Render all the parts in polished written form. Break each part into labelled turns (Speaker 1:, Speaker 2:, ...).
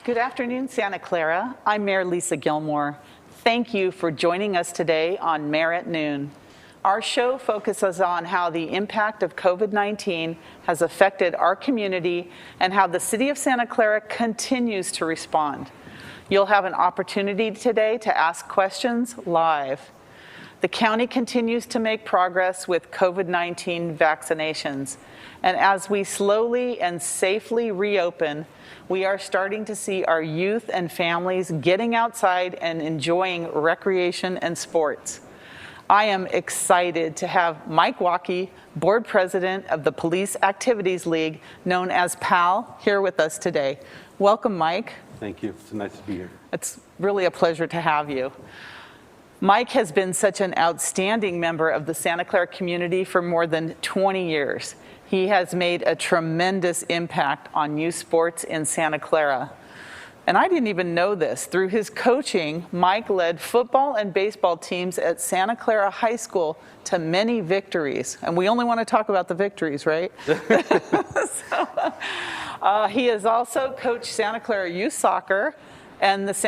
Speaker 1: Good afternoon, Santa Clara. I'm Mayor Lisa Gilmore. Thank you for joining us today on Mayor at Noon. Our show focuses on how the impact of COVID-19 has affected our community and how the City of Santa Clara continues to respond. You'll have an opportunity today to ask questions live. The county continues to make progress with COVID-19 vaccinations. And as we slowly and safely reopen, we are starting to see our youth and families getting outside and enjoying recreation and sports. I am excited to have Mike WALKE, Board President of the Police Activities League, known as PAL, here with us today. Welcome, Mike.
Speaker 2: Thank you. It's nice to be here.
Speaker 1: It's really a pleasure to have you. Mike has been such an outstanding member of the Santa Clara community for more than 20 years. He has made a tremendous impact on youth sports in Santa Clara. And I didn't even know this. Through his coaching, Mike led football and baseball teams at Santa Clara High School to many victories. And we only want to talk about the victories, right? He has also coached Santa Clara Youth Soccer and he's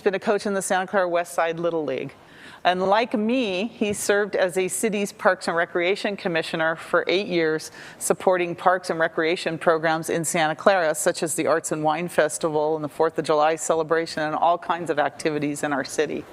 Speaker 1: been a coach in the Santa Clara West Side Little League. And like me, he served as a city's Parks and Recreation Commissioner for 8 years, supporting parks and recreation programs in Santa Clara, such as the Arts and Wine Festival and the 4th of July celebration and all kinds of activities in our city.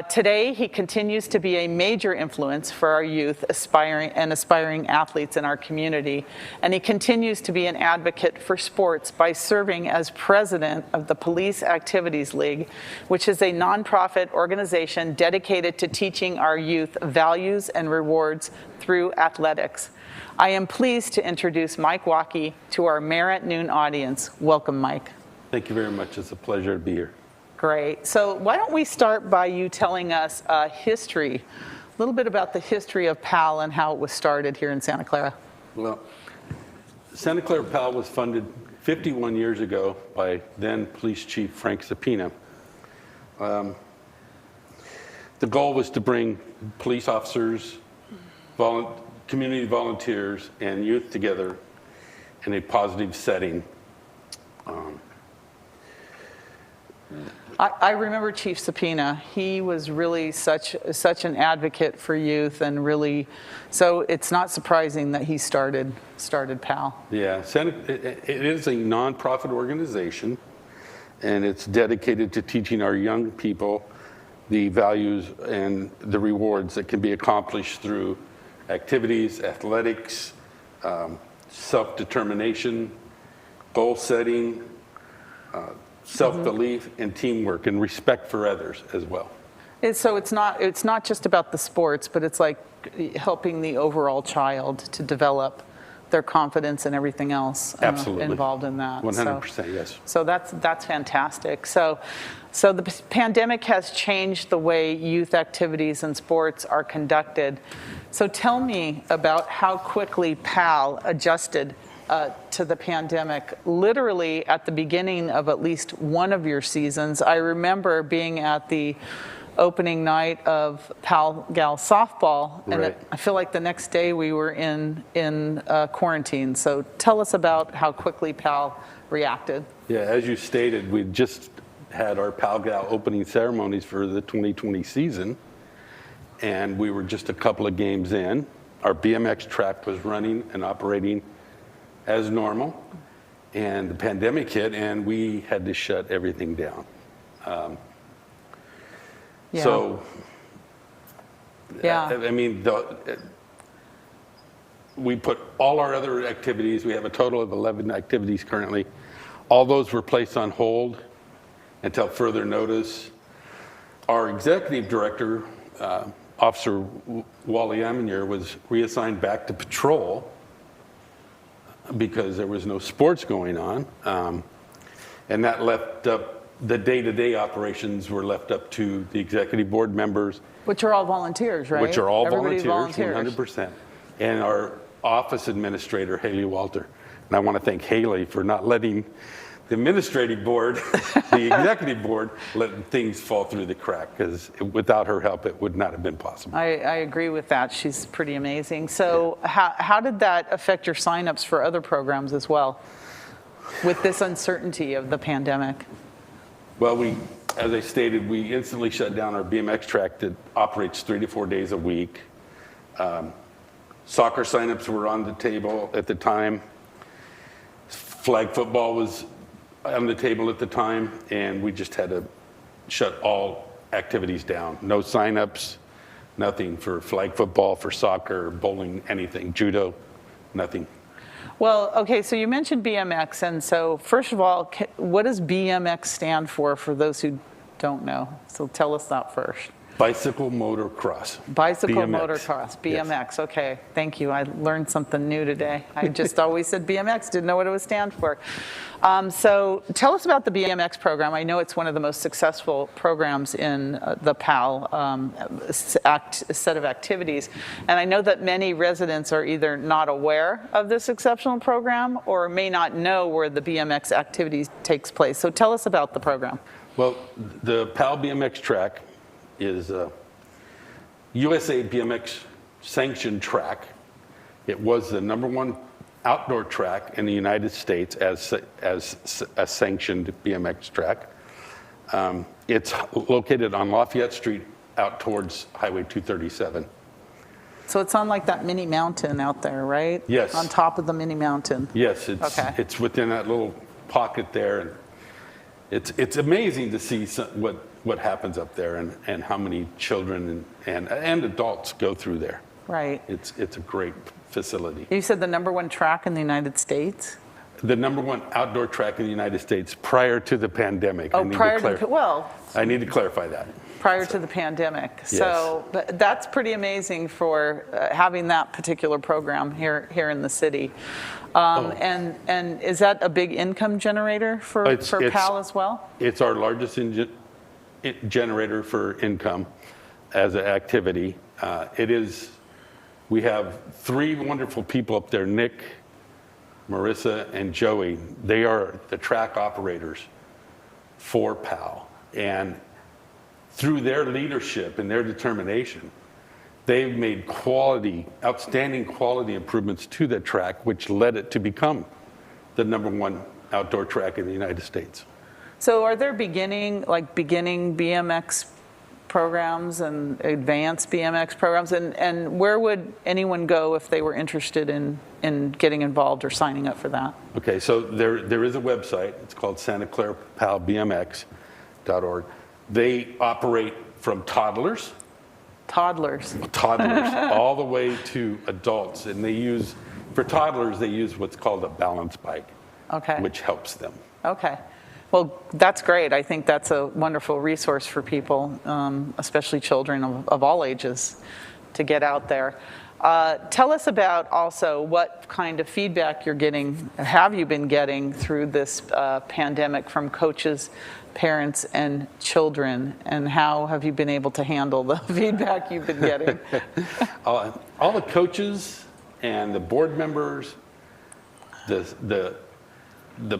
Speaker 1: Today, he continues to be a major influence for our youth aspiring athletes in our community, and he continues to be an advocate for sports by serving as president of the Police Activities League, which is a nonprofit organization dedicated to teaching our youth values and rewards through athletics. I am pleased to introduce Mike WALKE to our Mayor at Noon audience. Welcome, Mike.
Speaker 2: Thank you very much. It's a pleasure to be here.
Speaker 1: Great. So why don't we start by you telling us a little bit about the history of PAL and how it was started here in Santa Clara.
Speaker 2: Well, Santa Clara PAL was funded 51 years ago by then Police Chief Frank Sapina. The goal was to bring police officers, community volunteers, and youth together in a positive setting.
Speaker 1: I remember Chief Sapina. He was really such an advocate for youth, and really, so it's not surprising that he started PAL.
Speaker 2: Yeah, it is a nonprofit organization, and it's dedicated to teaching our young people the values and the rewards that can be accomplished through activities, athletics, self-determination, goal setting, self-belief, and teamwork, and respect for others as well.
Speaker 1: So it's not just about the sports, but it's like helping the overall child to develop their confidence and everything else involved in that.
Speaker 2: 100%, yes.
Speaker 1: So that's fantastic. So the pandemic has changed the way youth activities and sports are conducted. So tell me about how quickly PAL adjusted to the pandemic. Literally at the beginning of at least one of your seasons, I remember being at the opening night of PAL Gal softball, and
Speaker 2: right.
Speaker 1: I feel like the next day we were in quarantine. So tell us about how quickly PAL reacted.
Speaker 2: Yeah, as you stated, we just had our PAL Gal opening ceremonies for the 2020 season, and we were just a couple of games in. Our BMX track was running and operating as normal, and the pandemic hit, and we had to shut everything down. So, I mean, we put all our other activities, we have a total of 11 activities currently, all those were placed on hold until further notice. Our executive director, Officer Wally Aminier, was reassigned back to patrol because there was no sports going on, and that left up the day-to-day operations were left up to the executive board members,
Speaker 1: which are all volunteers, right?
Speaker 2: Which are all
Speaker 1: volunteers,
Speaker 2: 100%, and our office administrator, Hayley Walter. And I want to thank Hayley for not letting the administrative board, the executive board, let things fall through the crack, because without her help, it would not have been possible.
Speaker 1: I agree with that. She's pretty amazing. So how did that affect your signups for other programs as well? with this uncertainty of the pandemic?
Speaker 2: Well, as I stated, we instantly shut down our BMX track that operates 3 to 4 days a week. Soccer signups were on the table at the time. Flag football was on the table at the time, and we just had to shut all activities down. No signups, nothing for flag football, for soccer, bowling, anything, judo, nothing.
Speaker 1: Well, okay, so you mentioned BMX, and so first of all, what does BMX stand for those who don't know? So tell us that first.
Speaker 2: Bicycle motocross.
Speaker 1: Bicycle
Speaker 2: BMX.
Speaker 1: motocross, BMX,
Speaker 2: Yes.
Speaker 1: okay, thank you. I learned something new today. I just always said BMX, didn't know what it would stand for. So tell us about the BMX program. I know it's one of the most successful programs in the PAL set of activities. And I know that many residents are either not aware of this exceptional program or may not know where the BMX activity takes place. So tell us about the program.
Speaker 2: Well, the PAL BMX track is a USA BMX sanctioned track. It was the #1 outdoor track in the United States as a sanctioned BMX track. It's located on Lafayette Street out towards Highway 237.
Speaker 1: So it's on like that mini mountain out there, right?
Speaker 2: Yes.
Speaker 1: On top of the mini mountain.
Speaker 2: Yes,
Speaker 1: Okay.
Speaker 2: it's within that little pocket there. And it's amazing to see what happens up there and how many children and adults go through there.
Speaker 1: Right.
Speaker 2: It's a great facility.
Speaker 1: You said the #1 track in the United States?
Speaker 2: The #1 outdoor track in the United States prior to the pandemic.
Speaker 1: Oh, prior to,
Speaker 2: I need to clarify that.
Speaker 1: prior to the pandemic.
Speaker 2: Yes.
Speaker 1: So but that's pretty amazing for having that particular program here in the city. And is that a big income generator for PAL as well?
Speaker 2: It's our largest generator for income as an activity. We have 3 wonderful people up there, Nick, Marissa, and Joey. They are the track operators for PAL. And through their leadership and their determination, they've made outstanding quality improvements to the track, which led it to become the #1 outdoor track in the United States.
Speaker 1: So are there beginning BMX programs and advanced BMX programs? And where would anyone go if they were interested in getting involved or signing up for that?
Speaker 2: Okay, so there is a website. It's called SantaClaraPalBMX.org. They operate from toddlers all the way to adults. And for toddlers, they use what's called a balance bike,
Speaker 1: Okay.
Speaker 2: which helps them.
Speaker 1: Okay. Well, that's great. I think that's a wonderful resource for people, especially children of all ages, to get out there. Tell us about also what kind of feedback you're getting, have you been getting through this pandemic from coaches, parents, and children, and how have you been able to handle the feedback you've been getting?
Speaker 2: All the coaches and the board members, the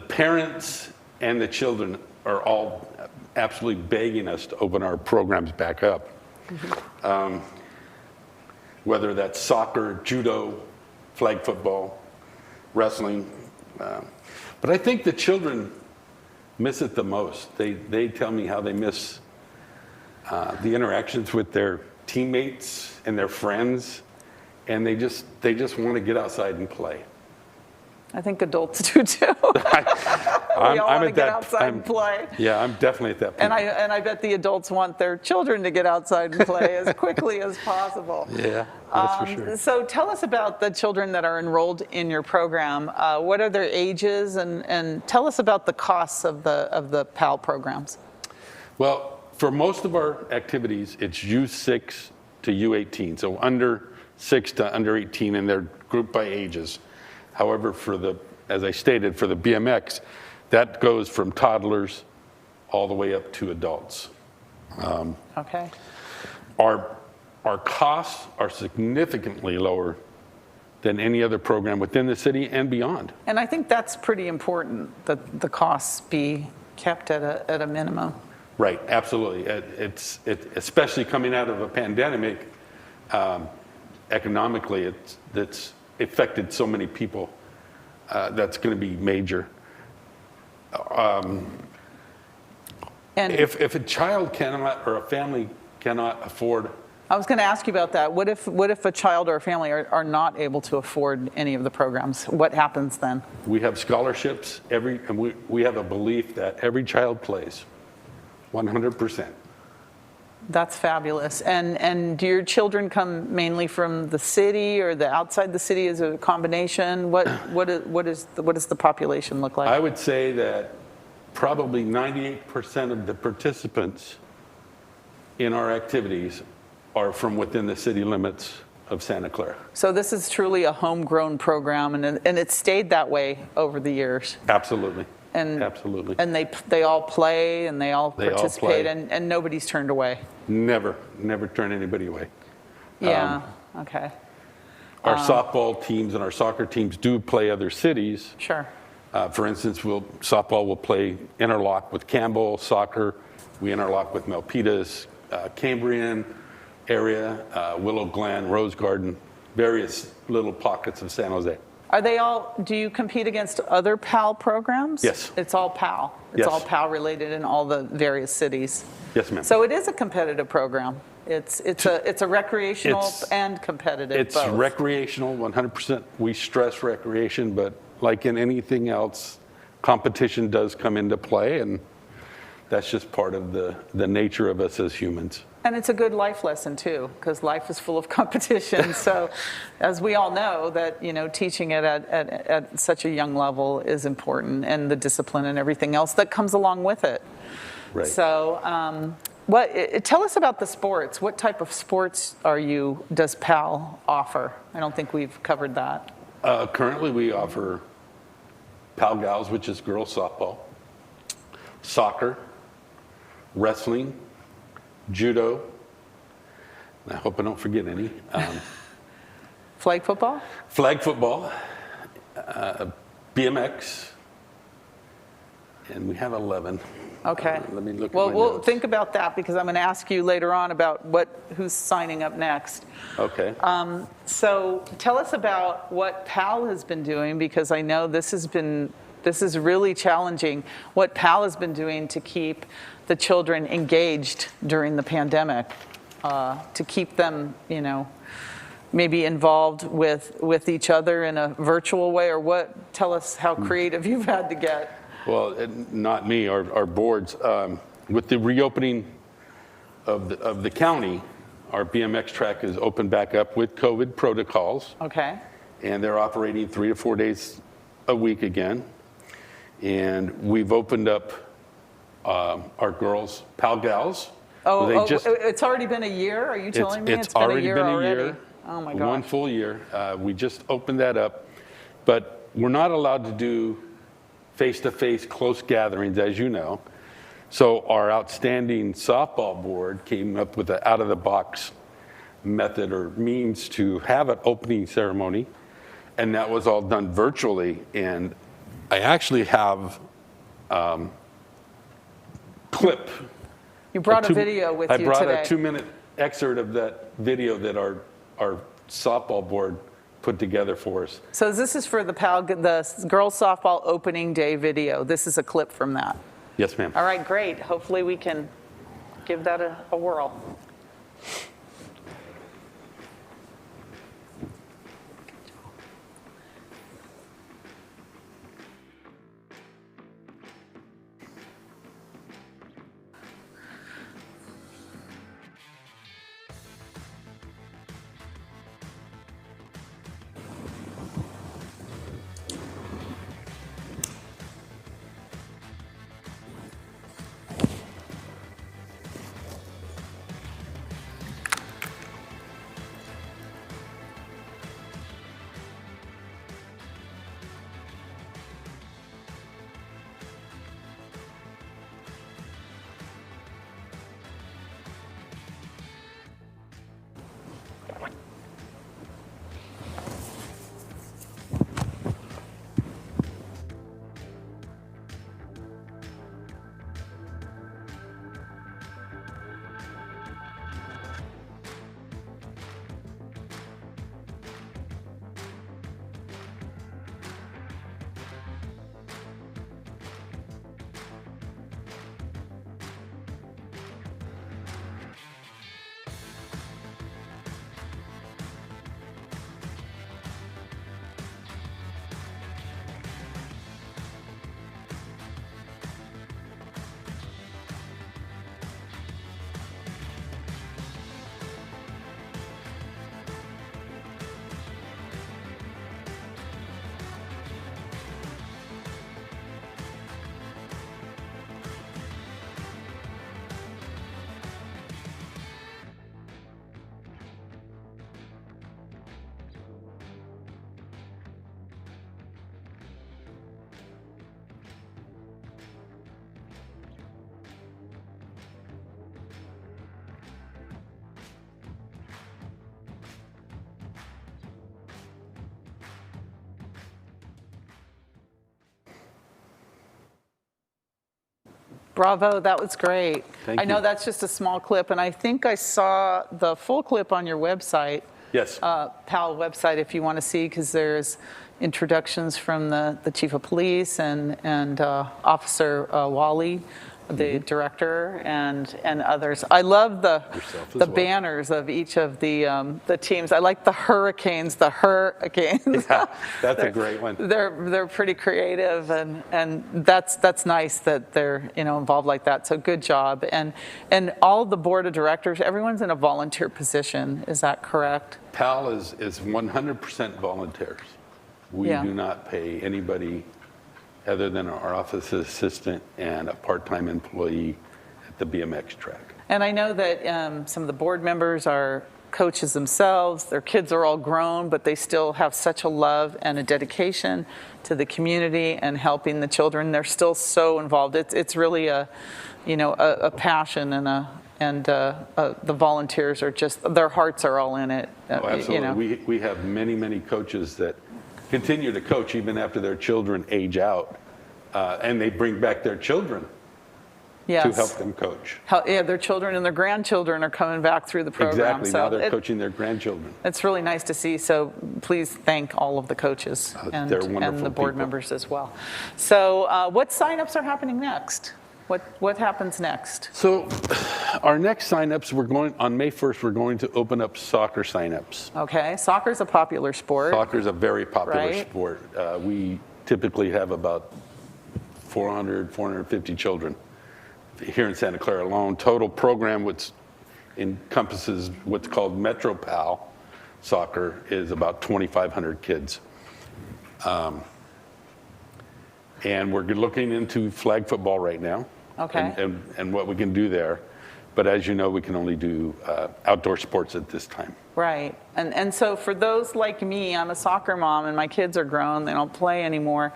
Speaker 2: parents, and the children are all absolutely begging us to open our programs back up. Mm-hmm. Whether that's soccer, judo, flag football, wrestling. But I think the children miss it the most. They tell me how they miss the interactions with their teammates and their friends, and they just want to get outside and play.
Speaker 1: I think adults do too. We all want to get outside and play.
Speaker 2: Yeah, I'm definitely at that point.
Speaker 1: And I bet the adults want their children to get outside and play as quickly as possible.
Speaker 2: Yeah, that's for sure.
Speaker 1: So tell us about the children that are enrolled in your program. What are their ages, and tell us about the costs of the PAL programs.
Speaker 2: Well, for most of our activities, it's U6 to U18, so under 6 to under 18, and they're grouped by ages. However, as I stated, for the BMX, that goes from toddlers all the way up to adults.
Speaker 1: Okay.
Speaker 2: Our costs are significantly lower than any other program within the city and beyond.
Speaker 1: And I think that's pretty important, that the costs be kept at a minimum.
Speaker 2: Right, absolutely. Especially coming out of a pandemic, economically, it's affected so many people. That's going to be major.
Speaker 1: And
Speaker 2: If a child cannot, or a family cannot afford,
Speaker 1: I was going to ask you about that. What if a child or a family are not able to afford any of the programs? What happens then?
Speaker 2: we have scholarships, and we have a belief that every child plays 100%.
Speaker 1: That's fabulous. And do your children come mainly from the city or the outside the city as a combination? What does the population look like?
Speaker 2: I would say that probably 98% of the participants in our activities are from within the city limits of Santa Clara.
Speaker 1: So this is truly a homegrown program, and it's stayed that way over the years.
Speaker 2: Absolutely.
Speaker 1: And
Speaker 2: absolutely.
Speaker 1: And they all play and they all participate,
Speaker 2: play.
Speaker 1: and nobody's turned away.
Speaker 2: Never turn anybody away.
Speaker 1: Yeah. Okay.
Speaker 2: Our softball teams and our soccer teams do play other cities.
Speaker 1: Sure.
Speaker 2: For instance, softball will play interlock with Campbell. Soccer, we interlock with Milpitas, Cambrian area, Willow Glen, Rose Garden, various little pockets of San Jose.
Speaker 1: Are they all, do you compete against other PAL programs?
Speaker 2: Yes.
Speaker 1: It's all PAL. It's
Speaker 2: Yes.
Speaker 1: all PAL related in all the various cities.
Speaker 2: Yes, ma'am.
Speaker 1: So it is a competitive program. It's a recreational and competitive
Speaker 2: It's
Speaker 1: both.
Speaker 2: recreational, 100%. We stress recreation, but like in anything else, competition does come into play, and that's just part of the nature of us as humans.
Speaker 1: And it's a good life lesson too, because life is full of competition. So, as we all know, that teaching it at such a young level is important, and the discipline and everything else that comes along with it.
Speaker 2: Right.
Speaker 1: So, tell us about the sports. What type of sports does PAL offer? I don't think we've covered that.
Speaker 2: Currently, we offer PAL Gals, which is girls softball, soccer, wrestling, judo, I hope I don't forget any.
Speaker 1: Flag football?
Speaker 2: Flag football, BMX, and we have 11.
Speaker 1: Okay.
Speaker 2: Let me look
Speaker 1: Well,
Speaker 2: at my
Speaker 1: we'll
Speaker 2: notes.
Speaker 1: think about that, because I'm going to ask you later on about who's signing up next.
Speaker 2: Okay.
Speaker 1: So tell us about what PAL has been doing, because I know this is really challenging, what PAL has been doing to keep the children engaged during the pandemic, to keep them, maybe involved with each other in a virtual way, or what? Tell us how creative you've had to get.
Speaker 2: Well, not me, our boards. With the reopening of the county, our BMX track is opened back up with COVID protocols.
Speaker 1: Okay.
Speaker 2: And they're operating 3 to 4 days a week again. And we've opened up our girls, PAL Gals.
Speaker 1: It's already been a year? Are you telling me it's been a year already? Oh my gosh.
Speaker 2: 1 full year. We just opened that up. But we're not allowed to do face-to-face close gatherings, as you know. So our outstanding softball board came up with an out-of-the-box method or means to have an opening ceremony. And that was all done virtually. And I actually have clip.
Speaker 1: You brought a video with you today.
Speaker 2: I brought a 2-minute excerpt of that video that our softball board put together for us.
Speaker 1: So this is for the girls softball opening day video. This is a clip from that.
Speaker 2: Yes, ma'am.
Speaker 1: All right, great. Hopefully we can give that a whirl. Bravo, that was great.
Speaker 2: Thank
Speaker 1: I know
Speaker 2: you.
Speaker 1: that's just a small clip, and I think I saw the full clip on your website,
Speaker 2: Yes.
Speaker 1: PAL website, if you want to see, because there's introductions from the chief of police and Officer Wally, the director, and others. I love the
Speaker 2: well.
Speaker 1: banners of each of the teams. I like the Hurricanes.
Speaker 2: Yeah, that's a great one.
Speaker 1: They're pretty creative, and that's nice that they're involved like that. So good job. And all the board of directors, everyone's in a volunteer position. Is that correct?
Speaker 2: PAL is 100% volunteers. We
Speaker 1: Yeah.
Speaker 2: do not pay anybody other than our office assistant and a part-time employee at the BMX track.
Speaker 1: And I know that some of the board members are coaches themselves. Their kids are all grown, but they still have such a love and a dedication to the community and helping the children. They're still so involved. It's really a passion and the volunteers are just, their hearts are all in it.
Speaker 2: Oh, absolutely. We have many coaches that continue to coach even after their children age out, and they bring back their children
Speaker 1: Yes.
Speaker 2: to help them coach.
Speaker 1: Their children and their grandchildren are coming back through the program.
Speaker 2: Exactly. Now they're coaching their grandchildren.
Speaker 1: It's really nice to see. So please thank all of the coaches and
Speaker 2: they're wonderful
Speaker 1: the board
Speaker 2: people.
Speaker 1: members as well. So what signups are happening next? What happens next?
Speaker 2: So our next signups, on May 1st, we're going to open up soccer signups.
Speaker 1: Okay, soccer's a popular sport.
Speaker 2: Soccer is a very popular
Speaker 1: Right.
Speaker 2: sport. We typically have about 450 children here in Santa Clara alone. Total program, which encompasses what's called Metro PAL soccer, is about 2,500 kids. And we're looking into flag football right now.
Speaker 1: Okay.
Speaker 2: And what we can do there. But as you know, we can only do outdoor sports at this time.
Speaker 1: Right. And so for those like me, I'm a soccer mom and my kids are grown, they don't play anymore,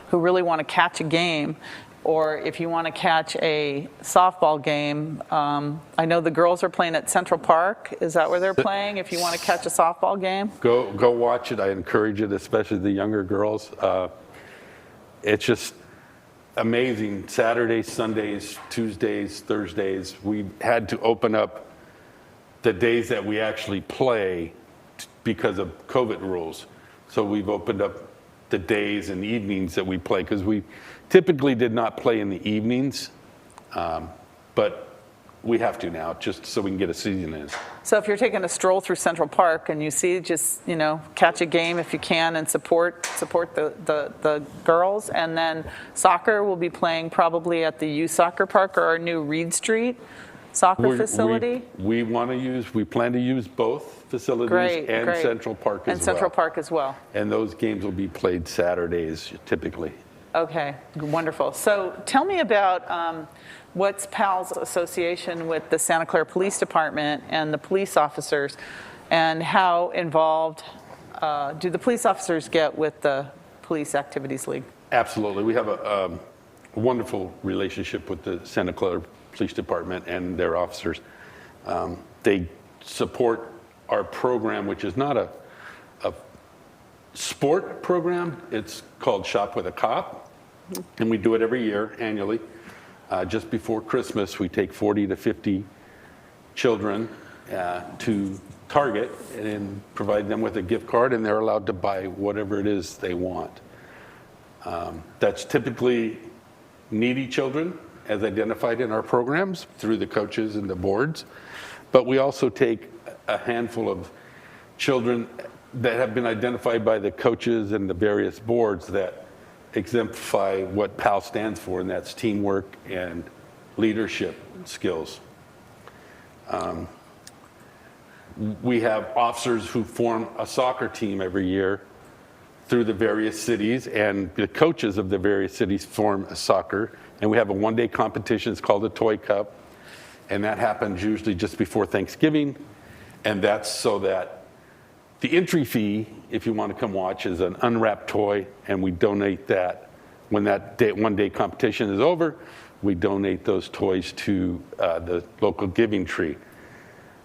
Speaker 1: who really want to catch a game, or if you want to catch a softball game, I know the girls are playing at Central Park. Is that where they're playing? If you want to catch a softball game?
Speaker 2: Go watch it. I encourage it, especially the younger girls. It's just amazing. Saturdays, Sundays, Tuesdays, Thursdays. We had to open up the days that we actually play because of COVID rules. So we've opened up the days and evenings that we play, because we typically did not play in the evenings, but we have to now, just so we can get a season in.
Speaker 1: So if you're taking a stroll through Central Park and you see, just catch a game if you can and support the girls. And then soccer will be playing probably at the youth soccer park or our new Reed Street soccer facility.
Speaker 2: We plan to use both facilities
Speaker 1: Great.
Speaker 2: Central Park as well.
Speaker 1: And Central Park as well.
Speaker 2: And those games will be played Saturdays typically.
Speaker 1: Okay, wonderful. So tell me about what's PAL's association with the Santa Clara Police Department and the police officers, and how involved do the police officers get with the Police Activities League?
Speaker 2: Absolutely. We have a wonderful relationship with the Santa Clara Police Department and their officers. They support our program, which is not a sport program. It's called Shop with a Cop, and we do it every year, annually. Just before Christmas, we take 40 to 50 children to Target and provide them with a gift card, and they're allowed to buy whatever it is they want. That's typically needy children, as identified in our programs through the coaches and the boards. But we also take a handful of children that have been identified by the coaches and the various boards that exemplify what PAL stands for, and that's teamwork and leadership skills. We have officers who form a soccer team every year through the various cities, and the coaches of the various cities form a soccer, and we have a one-day competition. It's called the Toy Cup, and that happens usually just before Thanksgiving, and that's so that the entry fee, if you want to come watch, is an unwrapped toy, and we donate that. When that one-day competition is over, we donate those toys to the local giving tree.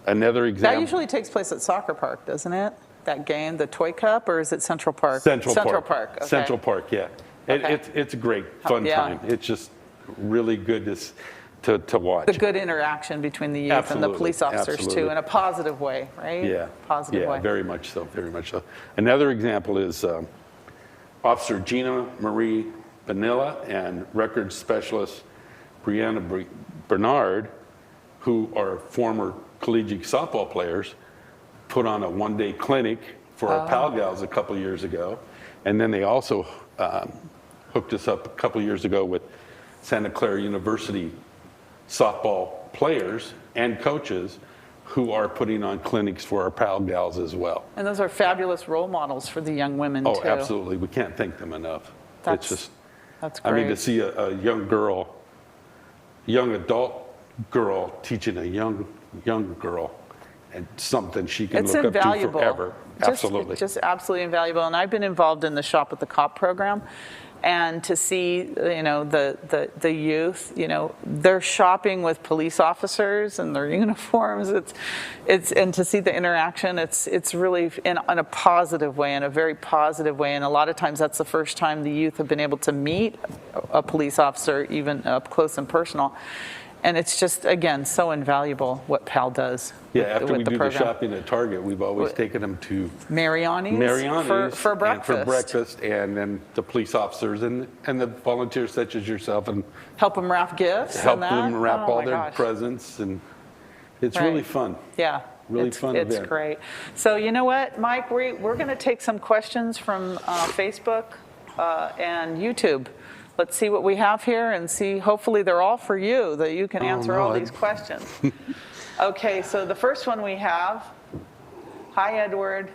Speaker 2: Another example.
Speaker 1: That usually takes place at Soccer Park, doesn't it? That game, the Toy Cup, or is it Central Park?
Speaker 2: Central Park.
Speaker 1: Park. Okay.
Speaker 2: Central Park, yeah.
Speaker 1: Okay.
Speaker 2: It's a great, fun
Speaker 1: Yeah.
Speaker 2: time. It's just really good to watch.
Speaker 1: The good interaction between the youth and the
Speaker 2: Absolutely,
Speaker 1: police officers
Speaker 2: absolutely.
Speaker 1: too, in a positive way, right?
Speaker 2: Yeah.
Speaker 1: Positive way.
Speaker 2: Very much so, very much so. Another example is Officer Gina Marie Vanilla and records specialist Brianna Bernard, who are former collegiate softball players, put on a one-day clinic for our Pal Gals a couple years ago. And then they also hooked us up a couple years ago with Santa Clara University softball players and coaches who are putting on clinics for our Pal Gals as well.
Speaker 1: And those are fabulous role models for the young women too.
Speaker 2: Oh, absolutely. We can't thank them enough.
Speaker 1: That's great.
Speaker 2: I mean, to see a young girl, young adult girl teaching a young girl and something she can
Speaker 1: It's
Speaker 2: look
Speaker 1: invaluable.
Speaker 2: up to forever. Absolutely.
Speaker 1: Just absolutely invaluable. And I've been involved in the Shop with the Cop program. And to see, the youth, they're shopping with police officers and their uniforms. And to see the interaction, it's really in a positive way, in a very positive way. And a lot of times that's the first time the youth have been able to meet a police officer, even up close and personal. And it's just, again, so invaluable what PAL does.
Speaker 2: Yeah, after we do the
Speaker 1: program.
Speaker 2: shopping at Target, we've always taken them to
Speaker 1: Mariani's for breakfast.
Speaker 2: And for breakfast, and then the police officers and the volunteers such as yourself, and
Speaker 1: help them wrap gifts.
Speaker 2: help
Speaker 1: and that.
Speaker 2: them wrap
Speaker 1: Oh
Speaker 2: all
Speaker 1: my
Speaker 2: their
Speaker 1: gosh.
Speaker 2: presents, and it's
Speaker 1: Right.
Speaker 2: really fun.
Speaker 1: Yeah.
Speaker 2: Really
Speaker 1: it's,
Speaker 2: fun
Speaker 1: It's
Speaker 2: event.
Speaker 1: great. So you know what, Mike, we're going to take some questions from Facebook and YouTube. Let's see what we have here and see, hopefully they're all for you, that you can answer all these questions. Okay, so the first one we have, hi Edward.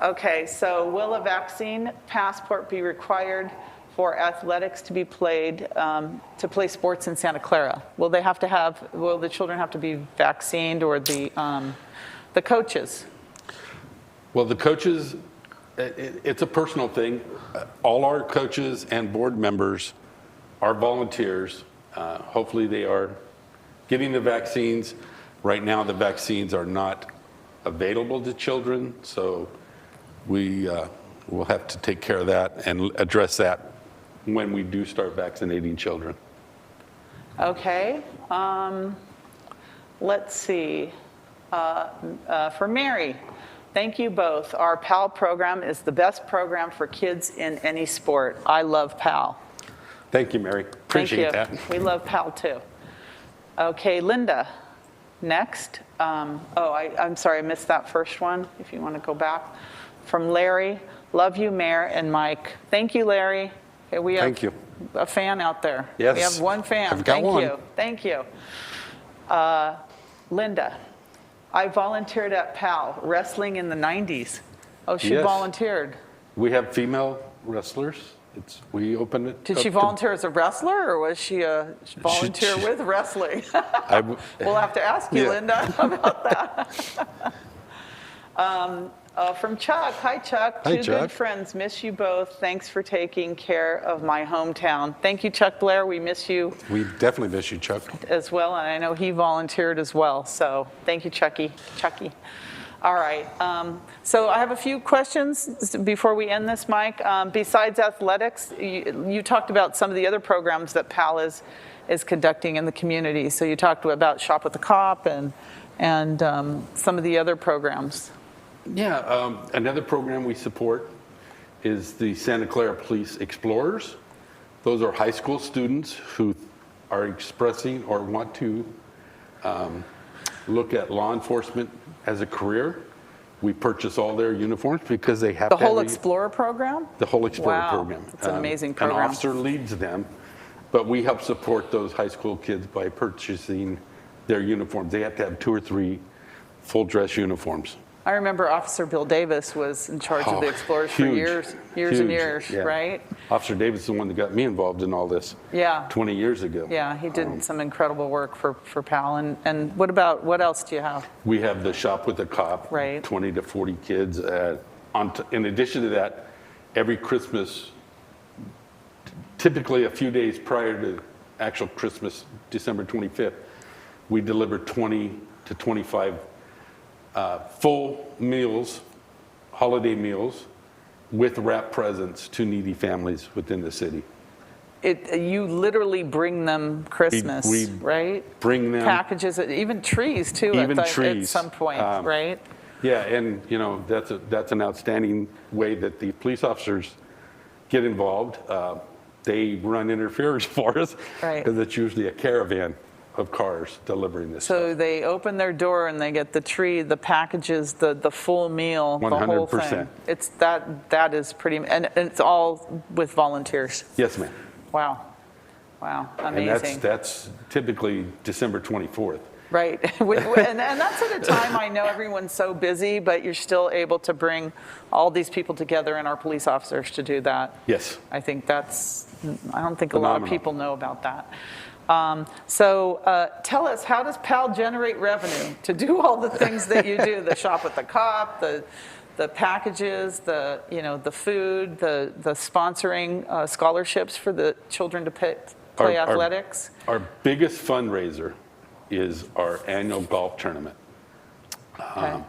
Speaker 1: Okay, so will a vaccine passport be required for athletics to be played, to play sports in Santa Clara? Will the children have to be vaccinated, or the coaches?
Speaker 2: Well, the coaches, it's a personal thing. All our coaches and board members are volunteers. Hopefully they are getting the vaccines. Right now, the vaccines are not available to children, so we will have to take care of that and address that when we do start vaccinating children.
Speaker 1: Okay, let's see. For Mary, thank you both. Our PAL program is the best program for kids in any sport. I love PAL.
Speaker 2: Thank you, Mary. Appreciate
Speaker 1: Thank you.
Speaker 2: that.
Speaker 1: We love PAL too. Okay, Linda, next. I'm sorry, I missed that first one, if you want to go back. From Larry, love you, Mayor and Mike. Thank you, Larry. Okay, we have
Speaker 2: Thank you.
Speaker 1: a fan out there.
Speaker 2: Yes.
Speaker 1: We have one fan.
Speaker 2: I've got
Speaker 1: Thank
Speaker 2: one.
Speaker 1: you. Thank you. Linda, I volunteered at PAL, wrestling in the 90s. Oh, she
Speaker 2: Yes.
Speaker 1: volunteered.
Speaker 2: We have female wrestlers. We open it.
Speaker 1: Did
Speaker 2: up
Speaker 1: she
Speaker 2: to-
Speaker 1: volunteer as a wrestler, or was she a volunteer with wrestling? We'll have to ask you,
Speaker 2: Yeah.
Speaker 1: Linda, about that. From Chuck. Hi, Chuck.
Speaker 2: Hi,
Speaker 1: Two
Speaker 2: Chuck.
Speaker 1: good friends. Miss you both. Thanks for taking care of my hometown. Thank you, Chuck Blair. We miss you
Speaker 2: We definitely miss you, Chuck.
Speaker 1: as well, and I know he volunteered as well. So thank you, Chucky. All right. So I have a few questions before we end this, Mike. Besides athletics, you talked about some of the other programs that PAL is conducting in the community. So you talked about Shop with the Cop and some of the other programs.
Speaker 2: Yeah, another program we support is the Santa Clara Police Explorers. Those are high school students who are expressing or want to look at law enforcement as a career. We purchase all their uniforms because they have
Speaker 1: The
Speaker 2: to
Speaker 1: whole
Speaker 2: have
Speaker 1: Explorer program?
Speaker 2: the whole Explorer
Speaker 1: Wow,
Speaker 2: program.
Speaker 1: it's an amazing program.
Speaker 2: An officer leads them, but we help support those high school kids by purchasing their uniforms. They have to have 2 or 3 full dress uniforms.
Speaker 1: I remember Officer Bill Davis was in charge of the Explorers for
Speaker 2: huge,
Speaker 1: years
Speaker 2: huge,
Speaker 1: and years,
Speaker 2: yeah.
Speaker 1: right?
Speaker 2: Officer Davis is the one that got me involved in all this
Speaker 1: Yeah.
Speaker 2: 20 years ago.
Speaker 1: Yeah, he did some incredible work for PAL. And what else do you have?
Speaker 2: We have the Shop with a Cop,
Speaker 1: Right.
Speaker 2: 20 to 40 kids. In addition to that, every Christmas, typically a few days prior to actual Christmas, December 25th, we deliver 20 to 25 full meals, holiday meals, with wrap presents to needy families within the city.
Speaker 1: you literally bring them Christmas,
Speaker 2: We
Speaker 1: right?
Speaker 2: bring them
Speaker 1: Packages, even trees too,
Speaker 2: Even
Speaker 1: at
Speaker 2: trees.
Speaker 1: some point, right?
Speaker 2: Yeah, and that's an outstanding way that the police officers get involved. They run interference for us
Speaker 1: Right.
Speaker 2: because it's usually a caravan of cars delivering this
Speaker 1: So
Speaker 2: stuff.
Speaker 1: they open their door and they get the tree, the packages, the full meal, the whole
Speaker 2: 100%.
Speaker 1: thing. It's that is pretty, and it's all with volunteers.
Speaker 2: Yes, ma'am.
Speaker 1: Wow,
Speaker 2: And
Speaker 1: amazing.
Speaker 2: that's typically December 24th.
Speaker 1: Right, and that's at a time I know everyone's so busy, but you're still able to bring all these people together and our police officers to do that.
Speaker 2: Yes.
Speaker 1: I think I don't think a lot
Speaker 2: Phenomenal.
Speaker 1: of people know about that. So tell us, how does PAL generate revenue to do all the things that you do? The shop with the cop, the packages, the food, the sponsoring scholarships for the children to play athletics?
Speaker 2: Our biggest fundraiser is our annual golf tournament.
Speaker 1: Okay.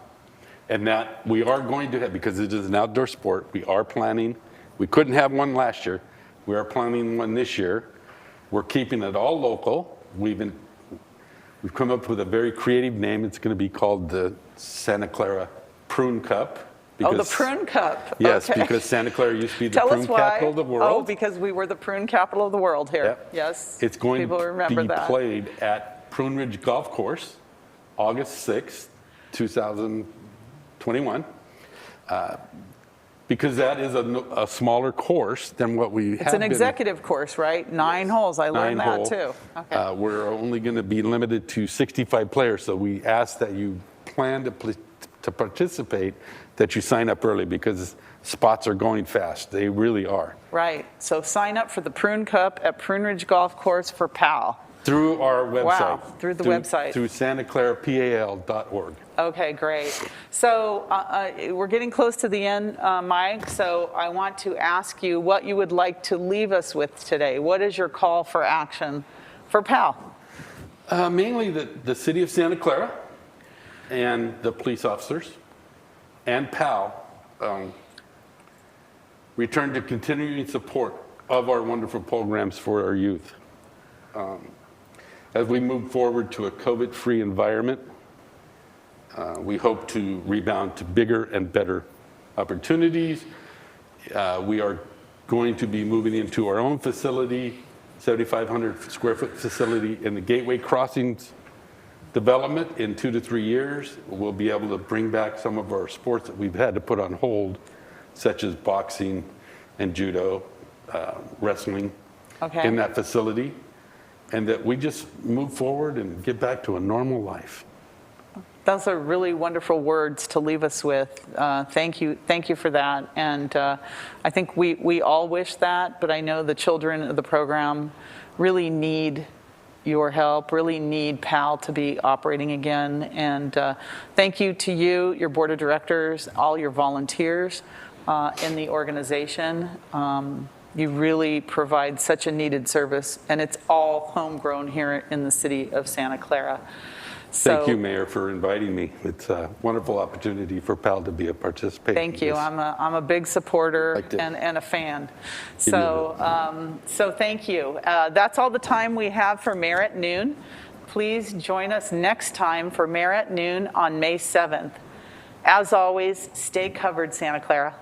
Speaker 2: And that we are going to have, because it is an outdoor sport, we are planning, we couldn't have one last year, we are planning one this year. We're keeping it all local. We've come up with a very creative name. It's going to be called the Santa Clara Prune Cup.
Speaker 1: Oh, the Prune Cup.
Speaker 2: Yes,
Speaker 1: Okay.
Speaker 2: because Santa Clara used to be the
Speaker 1: Tell
Speaker 2: prune
Speaker 1: us why.
Speaker 2: capital of the world.
Speaker 1: Oh, because we were the prune capital of the world here.
Speaker 2: Yep.
Speaker 1: Yes.
Speaker 2: It's going
Speaker 1: People
Speaker 2: to
Speaker 1: remember
Speaker 2: be
Speaker 1: that.
Speaker 2: played at Prune Ridge Golf Course, August 6th, 2021. Because that is a smaller course than what we have
Speaker 1: It's an
Speaker 2: been.
Speaker 1: executive course, right? 9 holes. I learned
Speaker 2: 9
Speaker 1: that
Speaker 2: hole.
Speaker 1: too. Okay.
Speaker 2: We're only going to be limited to 65 players, so we ask that you plan to participate, that you sign up early because spots are going fast. They really are.
Speaker 1: Right. So sign up for the Prune Cup at Prune Ridge Golf Course for PAL.
Speaker 2: Through our website.
Speaker 1: Wow, through the website.
Speaker 2: Through santaclarapal.org.
Speaker 1: Okay, great. So we're getting close to the end, Mike, so I want to ask you what you would like to leave us with today. What is your call for action for PAL?
Speaker 2: Mainly the city of Santa Clara and the police officers and PAL return to continuing support of our wonderful programs for our youth. As we move forward to a COVID-free environment, we hope to rebound to bigger and better opportunities. We are going to be moving into our own facility, 7,500 square foot facility in the Gateway Crossings development in 2 to 3 years. We'll be able to bring back some of our sports that we've had to put on hold, such as boxing and judo, wrestling,
Speaker 1: Okay.
Speaker 2: in that facility, and that we just move forward and get back to a normal life.
Speaker 1: Those are really wonderful words to leave us with. Thank you for that. And I think we all wish that, but I know the children of the program really need your help, really need PAL to be operating again. And thank you to you, your board of directors, all your volunteers in the organization. You really provide such a needed service, and it's all homegrown here in the city of Santa Clara.
Speaker 2: Thank you, Mayor, for inviting me. It's a wonderful opportunity for PAL to be a participant.
Speaker 1: Thank you.
Speaker 2: in this.
Speaker 1: I'm a big supporter
Speaker 2: Like to-
Speaker 1: and a fan.
Speaker 2: Give me
Speaker 1: So thank you. That's all the time we have for Mayor at Noon. Please join us next time for Mayor at Noon on May 7th. As always, stay covered, Santa Clara.